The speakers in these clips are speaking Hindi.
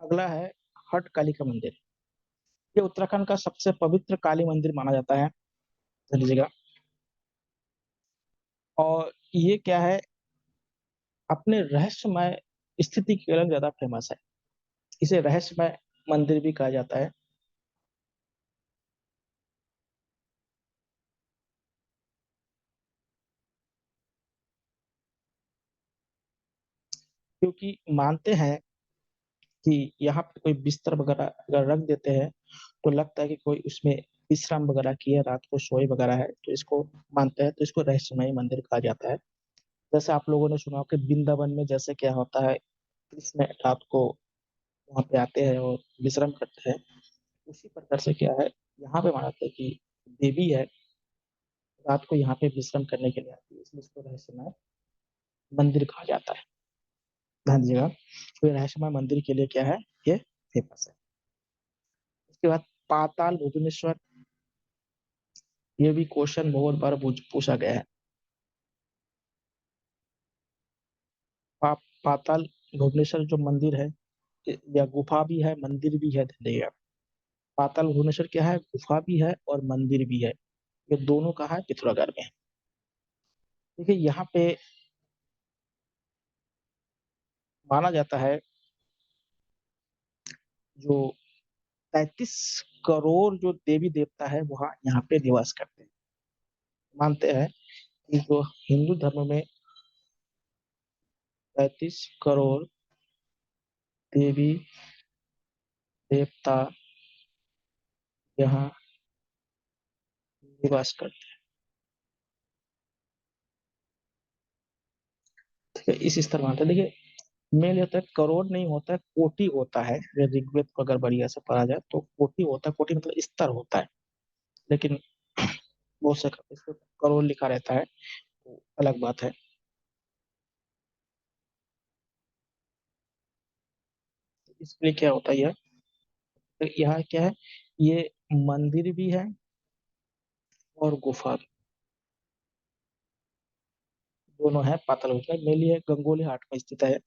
अगला है हट काली का मंदिर। ये उत्तराखंड का सबसे पवित्र काली मंदिर माना जाता है, जानी जगह। और ये क्या है, अपने रहस्यमय स्थिति के लिए ज्यादा फेमस है। इसे रहस्यमय मंदिर भी कहा जाता है, क्योंकि मानते हैं कि यहाँ पे कोई बिस्तर वगैरह अगर रख देते हैं तो लगता है कि कोई उसमें विश्राम वगैरह किया, रात को सोए वगैरह है, तो इसको मानते हैं, तो इसको रहस्यमय मंदिर कहा जाता है। जैसे आप लोगों ने सुना हो कि वृंदावन में जैसे क्या होता है, कृष्ण रात को वहां पे आते हैं और विश्राम करते हैं, उसी प्रकार से क्या है, यहाँ पे मानते हैं कि देवी है, रात को यहाँ पे विश्राम करने के लिए आती है, इसलिए इसको रहस्यमय मंदिर कहा जाता है। ध्यान दीजिएगा, तो ये रहस्यमय मंदिर के लिए क्या है, ये फेमस है। उसके बाद पाताल भुवनेश्वर, ये भी क्वेश्चन बहुत बार पूछा गया है। पाताल भुवनेश्वर जो मंदिर है, या गुफा भी है मंदिर भी है, देखिएगा। पाताल भुवनेश्वर क्या है, गुफा भी है और मंदिर भी है। ये दोनों कहाँ है, पिथौरागढ़ में। देखिए यहाँ पे माना जाता है, जो 33 करोड़ जो देवी देवता है वहाँ यहाँ पे निवास करते हैं। मानते हैं कि जो हिंदू धर्म में 33 करोड़ देवी देवता यहाँ निवास करते हैं, ठीक है, इस स्तर मानते हैं। देखिए मेन होता है, करोड़ नहीं होता है, कोटि होता है। ऋग्वेद को अगर बढ़िया से पढ़ा जाए तो कोटि होता है, कोटि मतलब स्तर होता है। लेकिन बहुत से इसको करोड़ लिखा रहता है, तो अलग बात है। इसलिए क्या होता है, यह यहाँ क्या है, ये मंदिर भी है और गुफा भी, दोनों है। पाताल लोक में मेनली है, गंगोली हाट में स्थित है।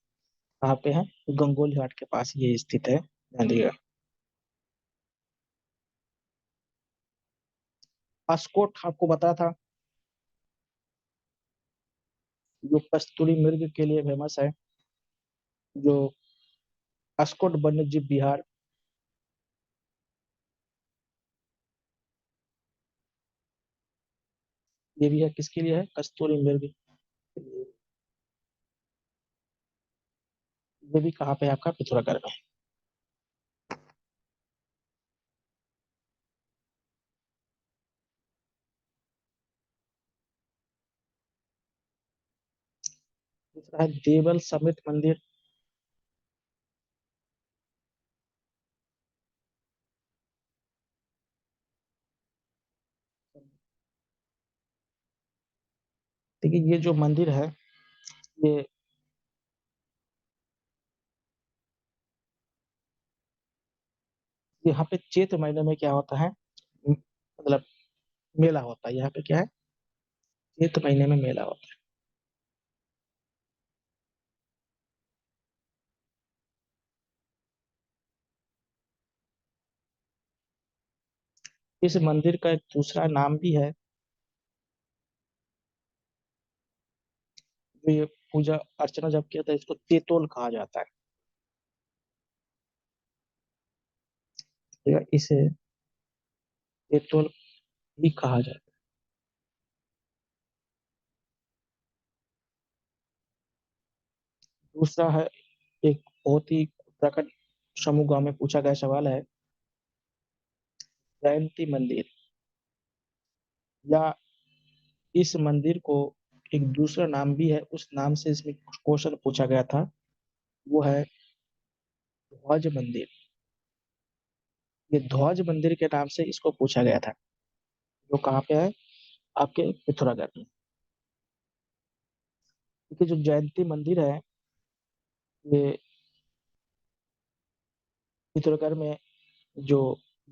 कहाँ पे है, गंगोली हाट के पास ये स्थित है, ध्यान दीजिएगा। अस्कोट आपको बता था, जो कस्तूरी मृग के लिए फेमस है, जो अस्कोट वन्य जीव विहार, ये भी है, किसके लिए है, कस्तूरी मृग के लिए। ये भी कहाँ पे है, आपका पिथौरागढ़ में। दूसरा है देवल समित मंदिर। देखिए ये जो मंदिर है, ये यहाँ पे चैत्र महीने में क्या होता है, मतलब मेला होता है। यहाँ पे क्या है, चैत्र महीने में मेला होता है। इस मंदिर का एक दूसरा नाम भी है, जो ये पूजा अर्चना जब किया था, इसको तेतोल कहा जाता है, ठीक है, इसे तेतोल भी कहा जाता है। दूसरा है, एक बहुत ही प्रकट समूह गांव में पूछा गया सवाल है, जयंती मंदिर, या इस मंदिर को एक दूसरा नाम भी है, उस नाम से इसमें क्वेश्चन पूछा गया था, वो है ध्वज मंदिर। ये ध्वज मंदिर के नाम से इसको पूछा गया था, जो कहाँ पे है, आपके पिथौरागढ़ में। क्योंकि जो जयंती मंदिर है, ये पिथौरागढ़ में जो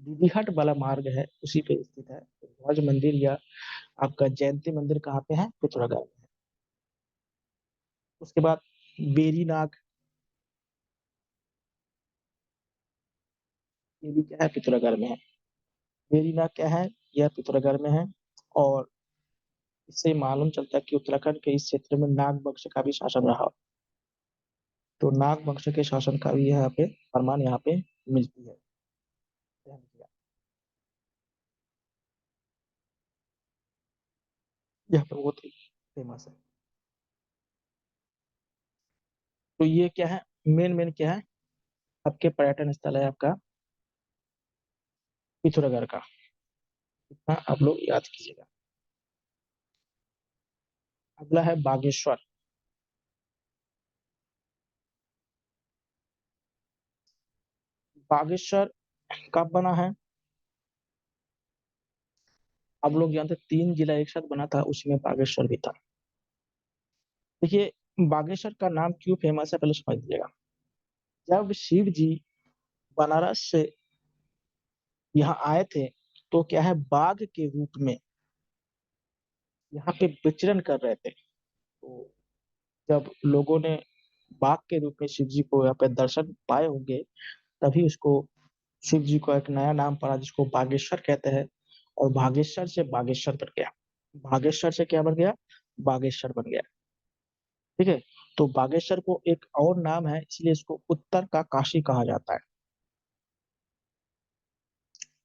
दीदीहाट वाला मार्ग है उसी पे स्थित है। तो ध्वज मंदिर या आपका जयंती मंदिर कहाँ पे है, पिथौरागढ़ में है। उसके बाद बेरी नाग, ये भी क्या है, पिथौरागढ़ में है। वेरिना क्या है, यह पिथौरागढ़ में है। और इससे मालूम चलता है कि उत्तराखंड के इस क्षेत्र में नाग वंश का भी शासन रहा। तो नाग वंश के शासन का भी यहाँ पे प्रमाण यहाँ पे मिलती है। ध्यान दिया। यहाँ पे बहुत ही फेमस है। तो ये क्या है, मेन मेन क्या है, आपके पर्यटन स्थल है आपका पिथौरागढ़ का। इतना आप लोग याद कीजिएगा। अगला है बागेश्वर। बागेश्वर कब बना है? आप लोग जानते हैं, 3 जिला एक साथ बना था, उसी में बागेश्वर भी था। देखिए, बागेश्वर का नाम क्यों फेमस है, पहले समझ लीजिएगा। जब शिव जी बनारस से यहाँ आए थे, तो क्या है, बाघ के रूप में यहाँ पे विचरण कर रहे थे। तो जब लोगों ने बाघ के रूप में शिव जी को यहाँ पे दर्शन पाए होंगे, तभी उसको, शिव जी को एक नया नाम पड़ा जिसको बागेश्वर कहते हैं। और बागेश्वर से बागेश्वर बन गया। बागेश्वर से क्या बन गया? बागेश्वर बन गया। ठीक है। तो बागेश्वर को एक और नाम है, इसलिए इसको उत्तर का काशी कहा जाता है।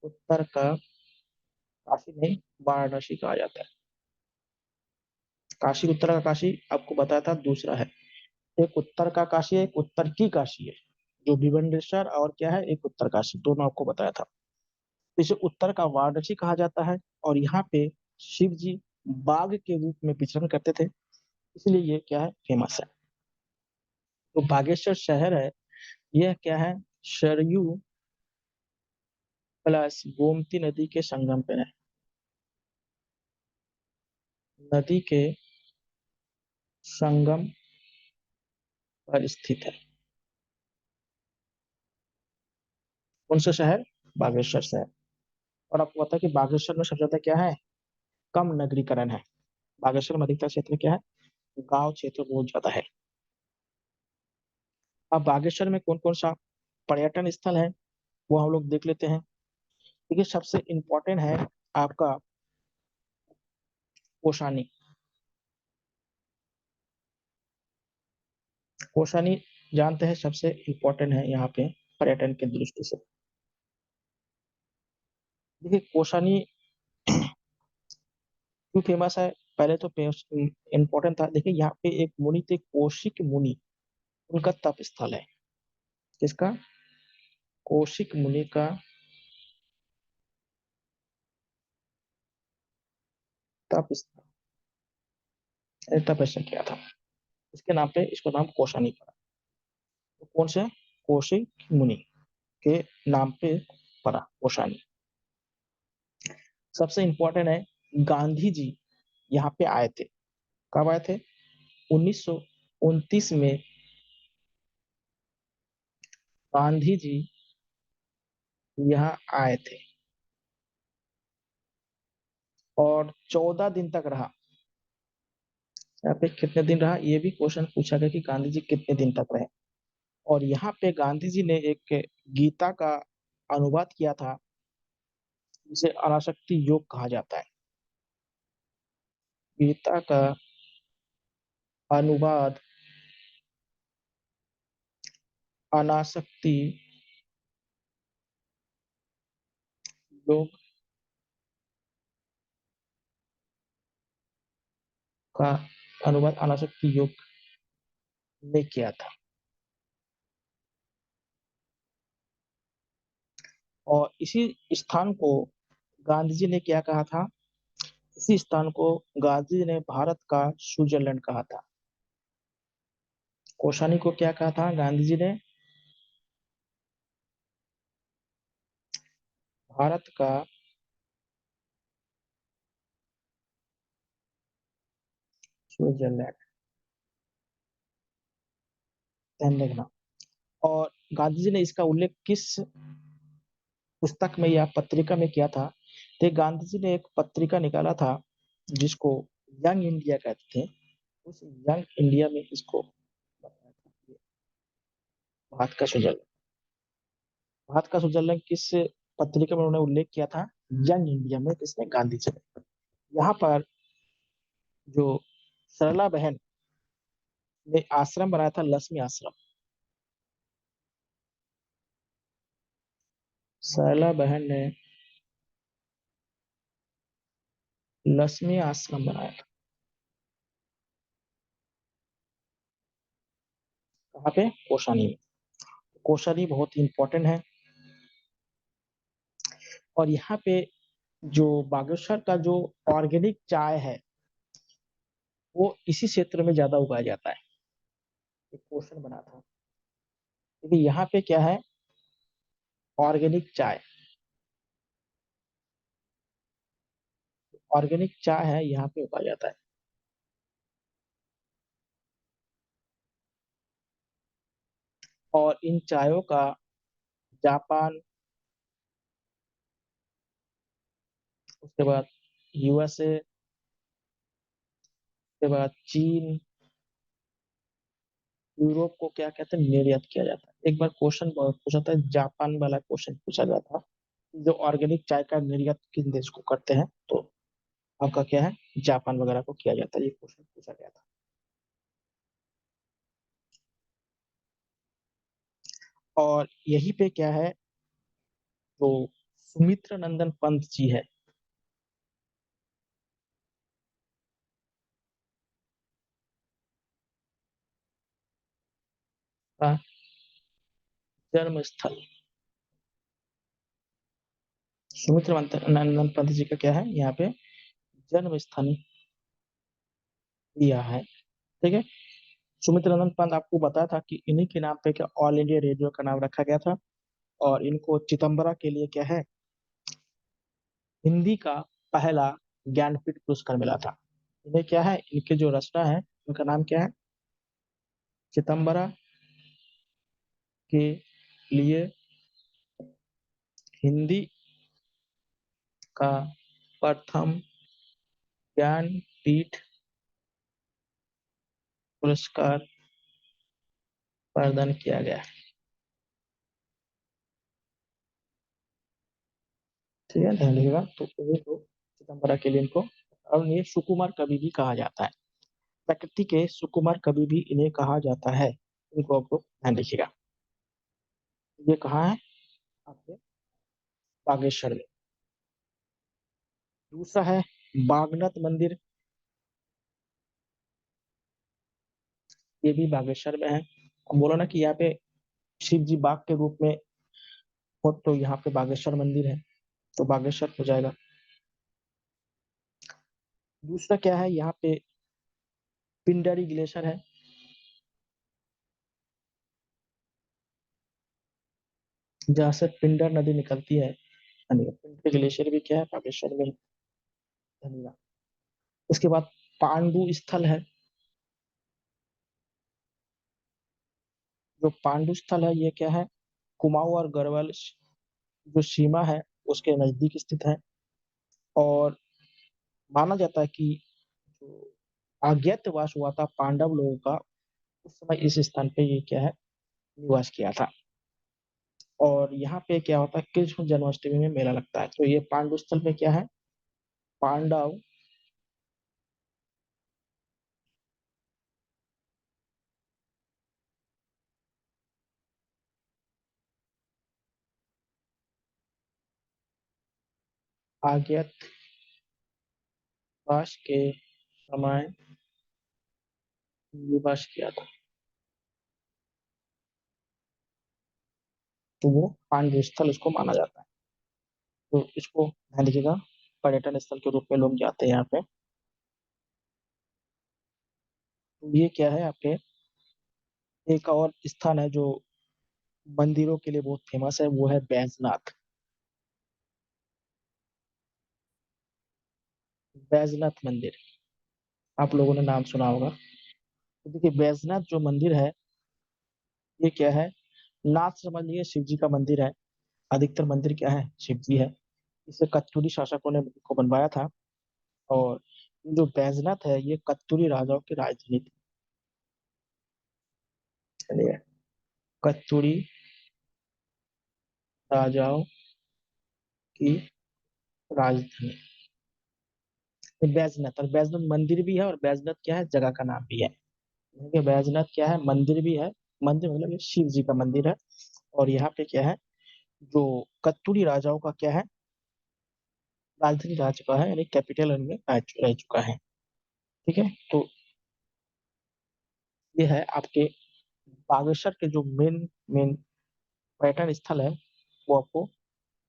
उत्तर का काशी नहीं, वाराणसी कहा जाता है। काशी, उत्तर का काशी आपको बताया था, दूसरा है। एक उत्तर का काशी है, एक उत्तर की काशी है। जो भिवंडेश्वर और क्या है, एक उत्तर काशी, दोनों आपको बताया था। इसे उत्तर का वाराणसी कहा जाता है। और यहाँ पे शिव जी बाघ के रूप में विचरण करते थे, इसलिए ये क्या है, फेमस है। तो बागेश्वर शहर है, यह क्या है, सरयू प्लस गोमती नदी के संगम पे है। नदी के संगम पर स्थित है। कौन सा शहर? बागेश्वर शहर। और आपको पता है कि बागेश्वर में सबसे ज्यादा क्या है, कम नगरीकरण है। बागेश्वर में अधिकतर क्षेत्र क्या है, गांव क्षेत्र बहुत ज्यादा है। अब बागेश्वर में कौन कौन सा पर्यटन स्थल है, वो हम लोग देख लेते हैं। देखिए, सबसे इम्पोर्टेंट है आपका कोशानी। कोशानी जानते हैं, सबसे इम्पोर्टेंट है यहाँ पे पर्यटन की दृष्टि से। देखिए, कोशानी क्यों फेमस है, पहले तो इम्पोर्टेंट था। देखिए, यहाँ पे एक मुनि थे, कौशिक मुनि, उनका तप स्थल है। किसका? कौशिक मुनि का तप स्थल। तपस्या किया था, इसके नाम पे इसको नाम कौशानी पड़ा। तो कौन से? कौशिक मुनि के नाम पे पड़ा कौशानी। सबसे इम्पोर्टेंट है, गांधी जी यहाँ पे आए थे। कब आए थे? 1929 में गांधी जी यहाँ आए थे। और 14 दिन तक रहा। यहाँ पे कितने दिन रहा, ये भी क्वेश्चन पूछा गया कि गांधी जी कितने दिन तक रहे। और यहाँ पे गांधी जी ने एक गीता का अनुवाद किया था, जिसे अनासक्ति योग कहा जाता है। गीता का अनुवाद अनासक्ति योग का अनुवाद अनासक्ति योग ने किया था। और इसी स्थान को गांधी जी ने क्या कहा था, इसी स्थान को गांधी जी ने भारत का स्विट्जरलैंड कहा था। कोशानी को क्या कहा था गांधी जी ने? भारत का स्विट्जरलैंड। ध्यान रखना। और गांधी जी ने इसका उल्लेख किस पुस्तक में या पत्रिका में किया था? तो गांधी जी ने एक पत्रिका निकाला था, जिसको यंग इंडिया कहते थे। उस यंग इंडिया में इसको बताया था कि भारत का स्विट्जरलैंड। भारत का स्विट्जरलैंड किस पत्रिका में उन्होंने उल्लेख किया था? यंग इंडिया में, किसने? गांधी जी ने। यहाँ पर जो सरला बहन ने आश्रम बनाया था, लक्ष्मी आश्रम। सरला बहन ने लक्ष्मी आश्रम बनाया था, कहाँ पे? कौशानी में। कौशानी बहुत ही इंपॉर्टेंट है। और यहाँ पे जो बागेश्वर का जो ऑर्गेनिक चाय है, वो इसी क्षेत्र में ज्यादा उगाया जाता है। एक क्वेश्चन बना था, क्योंकि यहाँ पे क्या है? ऑर्गेनिक चाय। ऑर्गेनिक चाय है, यहाँ पे उगाया जाता है। और इन चायों का जापान, उसके बाद यूएसए, उसके बाद चीन, यूरोप को क्या कहते हैं, निर्यात किया जाता है। एक बार क्वेश्चन पूछा था, जापान वाला क्वेश्चन पूछा गया था, जो ऑर्गेनिक चाय का निर्यात किन देश को करते हैं, तो आपका क्या है? जापान वगैरह को किया जाता है। ये क्वेश्चन पूछा गया था। और यहीं पे क्या है, जो सुमित्र नंदन पंत जी है, का जन्म स्थल। नंदन पंत जी का क्या है यहाँ पे? जन्म स्थान दिया है। ठीक है। सुमित्र नंदन पंत, आपको बताया था कि इन्हीं के नाम पे क्या ऑल इंडिया रेडियो का नाम रखा गया था। और इनको चिदम्बरा के लिए क्या है, हिंदी का पहला ज्ञानपीठ पुरस्कार मिला था। इन्हें क्या है, इनके जो रचना है, उनका नाम क्या है? चिदम्बरा के लिए हिंदी का प्रथम ज्ञानपीठ पुरस्कार प्रदान किया गया। ठीक है, ध्यान रखिएगा। तो ये तो चिदम्बरा के लिए इनको, और ये सुकुमार कवि भी कहा जाता है। प्रकृति के सुकुमार कवि भी इन्हें कहा जाता है। इनको आपको ध्यान रखिएगा। ये कहाँ है? आपके बागेश्वर में। दूसरा है बागनाथ मंदिर। ये भी बागेश्वर में है। हम बोला ना कि यहाँ पे शिव जी बाघ के रूप में हो, तो यहाँ पे बागेश्वर मंदिर है, तो बागेश्वर हो जाएगा। दूसरा क्या है, यहाँ पे पिंडरी ग्लेशियर है। जहाँ से पिंडर नदी निकलती है। धन्यवाद। पिंडरी ग्लेशियर भी क्या है, बागेश्वर में है। धन्यवाद। उसके बाद पांडु स्थल है। जो पांडु स्थल है, ये क्या है? कुमाऊं और गढ़वाल जो सीमा है, उसके नजदीक स्थित है। और माना जाता है कि जो अज्ञातवास हुआ था पांडव लोगों का, उस समय इस स्थान पे ये क्या है, निवास किया था। और यहाँ पे क्या होता है, कृष्ण जन्माष्टमी में मेला लगता है। तो ये पांडु स्थल पे क्या है? पांडव अज्ञातवास के समय निवास किया था, तो वो पांडु स्थल इसको माना जाता है। तो इसको ध्यान दीजिएगा, पर्यटन स्थल के रूप में लोग जाते हैं यहाँ पे। तो ये क्या है आपके, एक और स्थान है जो मंदिरों के लिए बहुत फेमस है, वो है बैजनाथ। बैजनाथ मंदिर, आप लोगों ने नाम सुना होगा। तो देखिए, बैजनाथ जो मंदिर है, ये क्या है? नाथ समझ लीजिए, शिव जी का मंदिर है। अधिकतर मंदिर क्या है, शिव जी है। इसे कत्यूरी शासकों ने को बनवाया था। और ये जो बैजनाथ है, ये कत्यूरी राजाओं की राजधानी थी। चलिए, कत्यूरी राजाओं की राजधानी। बैजनाथ, और बैजनाथ मंदिर भी है, और बैजनाथ क्या है, जगह का नाम भी है। देखिए बैजनाथ क्या है, मंदिर भी है। मंदिर मतलब ये शिव जी का मंदिर है। और यहाँ पे क्या है, जो कत्यूरी राजाओं का क्या है, राजधानी रह चुका है, यानी कैपिटल उनमें रह चुका है। ठीक है, तो ये है आपके बागेश्वर के जो मेन मेन पर्यटन स्थल है, वो आपको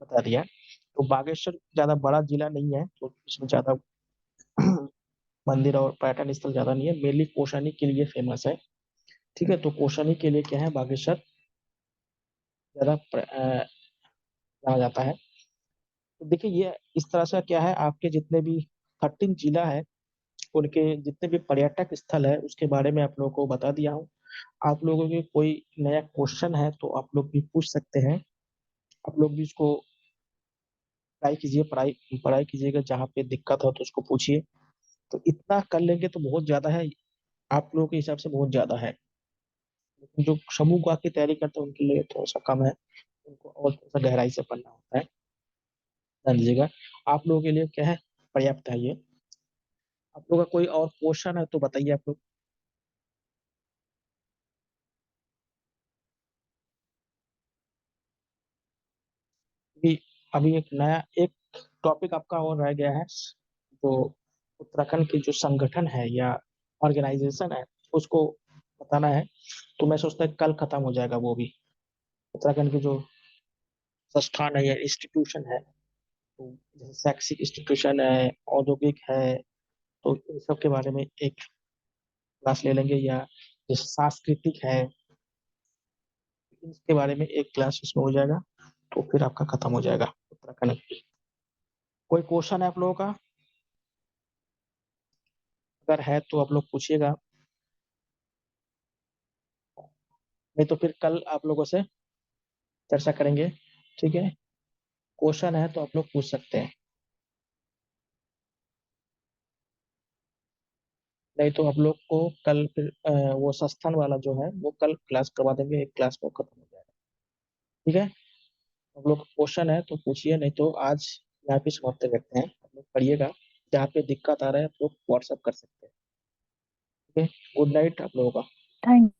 बता दिया। तो बागेश्वर ज्यादा बड़ा जिला नहीं है, तो इसमें ज्यादा मंदिर और पर्यटन स्थल ज्यादा नहीं है, मेनली कोशानी के लिए फेमस है। ठीक है, तो कोशानी के लिए क्या है, बागेश्वर ज्यादा जाना जाता है। तो देखिए ये इस तरह से क्या है, आपके जितने भी 13 जिला है, उनके जितने भी पर्यटक स्थल है, उसके बारे में आप लोगों को बता दिया हूँ। आप लोगों के कोई नया क्वेश्चन है तो आप लोग भी पूछ सकते हैं। आप लोग भी इसको ट्राई कीजिए, पढ़ाई पढ़ाई कीजिएगा, जहाँ पे दिक्कत हो तो उसको पूछिए। तो इतना कर लेंगे तो बहुत ज्यादा है, आप लोगों के हिसाब से बहुत ज्यादा है। लेकिन जो समूह का की तैयारी करते हैं उनके लिए थोड़ा सा कम है, उनको और थोड़ा सा गहराई से पढ़ना होता है। ध्यान दीजिएगा, आप लोगों के लिए क्या है, पर्याप्त है ये। आप लोगों का कोई और क्वेश्चन है तो बताइए आप लोग। अभी अभी एक नया एक टॉपिक आपका और रह गया है, जो उत्तराखंड की जो संगठन है या ऑर्गेनाइजेशन है, उसको बताना है। तो मैं सोचता है कल खत्म हो जाएगा वो भी। उत्तराखंड के जो संस्थान है या इंस्टीट्यूशन है, तो जैसे शैक्षिक इंस्टीट्यूशन है, औद्योगिक है, तो इन सब के बारे में एक क्लास ले लेंगे। या जैसे सांस्कृतिक है, इसके बारे में एक क्लास उसमें हो जाएगा। तो फिर आपका खत्म हो जाएगा उत्तराखंड। कोई क्वेश्चन है आप लोगों का? अगर है तो आप लोग पूछिएगा, नहीं तो फिर कल आप लोगों से चर्चा करेंगे। ठीक है, क्वेश्चन है तो आप लोग पूछ सकते हैं, नहीं तो आप लोग को कल फिर वो संस्थान वाला जो है वो कल क्लास करवा देंगे, एक क्लास में खत्म हो जाएगा। ठीक है, आप लोग क्वेश्चन है तो पूछिए, नहीं तो आज यहाँ पे समाप्त करते हैं। आप लोग पढ़िएगा, जहाँ पे दिक्कत आ रहा है आप लोग व्हाट्सअप कर सकते हैं। ठीक है, गुड नाइट आप लोगों का। थैंक